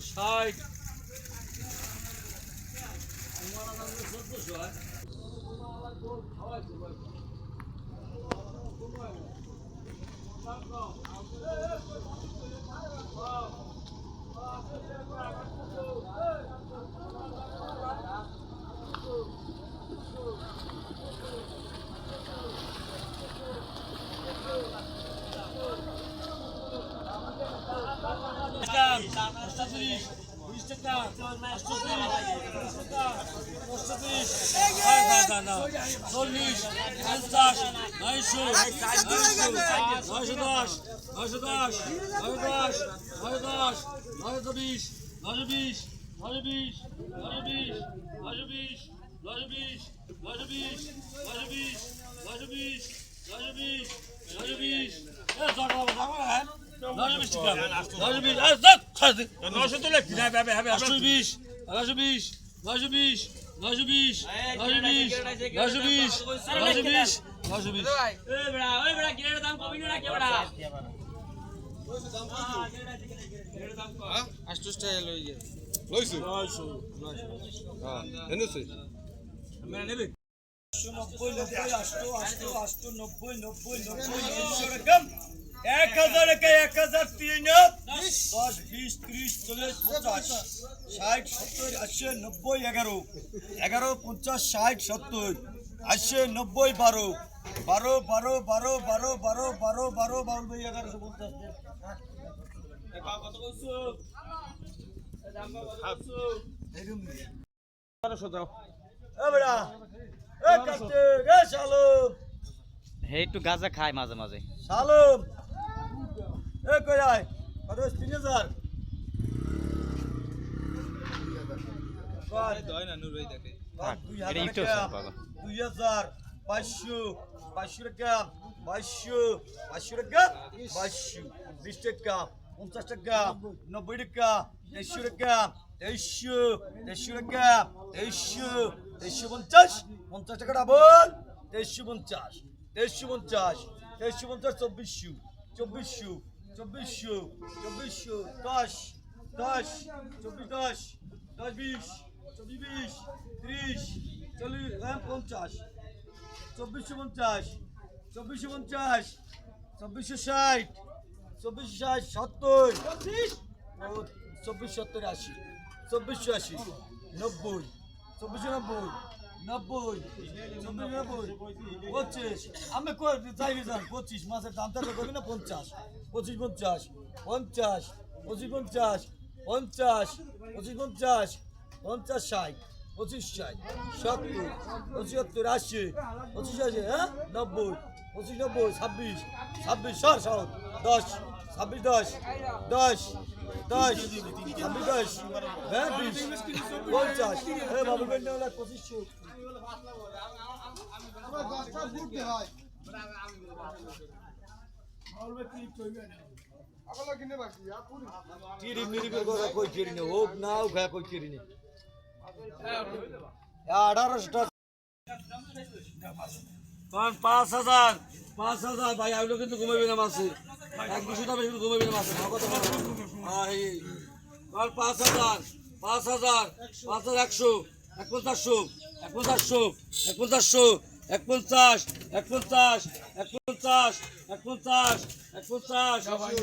ষাট চল্লিশ পঞ্চাশ নয়শো নয়শো দশ নয়শো দশ নয়শো দশ নয়শো দশ নয়শো বিশ নয়শো বিশ নয়শো বিশ নয়শো বিশ নয়শো বিশ নয়শো বিশ নয়শো বিশ নয়শো বিশ নয়শো বিশ নয়শো বিশ নয়শো বিশ নয়শো বিশ নয়শো তুলে নয়শো বিশ নয়শো বিশ নয়শো বিশ নয়শো বিশ নয়শো বিশ নয়শো বিশ নয়শো বিশ নয়শো বিশ এক হাজার তিন 10 20 30 40 50 60 70 80 90 11 11 50 60 70 80 90 12 12 12 12 12 12 12 12 বাউল ভাই 1150 কত কইছো দাম কত এরকম 1200 দাও এ বড়া এ কাটে এ শালম হে একটু গাঁজা খায় মাঝে মাঝে শালম এ কই আয় কত 3000 কত দয় না নুর ভাই দেখে 2000 টাকা 2000 500 500 টাকা 500 500 টাকা 500 20 টাকা 50 টাকা 90 টাকা 150 টাকা 150 টাকা 150 150 50 টাকা ডাবল 150 150 150 2400 2400 2400 10 10 24 10 10 20 24 20 30 40 50 2450 2450 2460 2460 70 2470 80 2480 90 2490 90 25 আমি চাই যান 25 মাসের দাম থাকলে করবি না 50 25 50 50 25 50 50 25 50 50 60 25 60 70 75 80 25 80 হ্যাঁ 90 25 90 26 26 60 10 26 10 10 10 26 10 হ্যাঁ 20 50 হ্যাঁ বাবু বেন্ডে 2500 চিড়ি মিরি করে কই চিড়ি নে হোক না হোক কই চিড়ি নে 1800 5000 5000 ভাই আইলো কিন্তু ঘুমাইবে না মাসে 100 টাকা বেশি ঘুমাইবে না মাসে কত হ্যাঁ এই 5000 5000 5100 150 150 150 150 150 150 150 150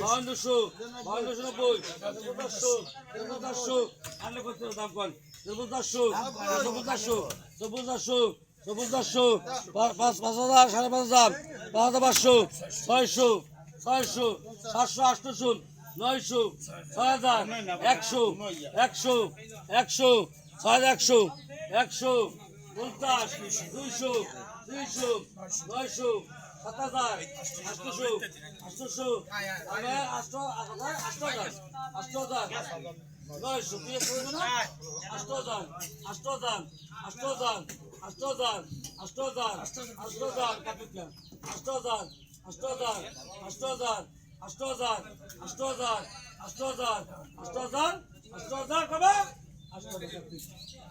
5200 5290 150 আনলে কত দাম কোন 150 150 150 150 5000 5500 5500 600 600 700 800 900 6000 100 100 100 6100 100 50 200 300 900 7000 800 800 8000 900 দিয়ে করবে না 8000 8000 8000 8000 8000 8000 কাটুকা 8000 8000 8000 8000 8000 8,000 8,000 8,000 কবে 8,000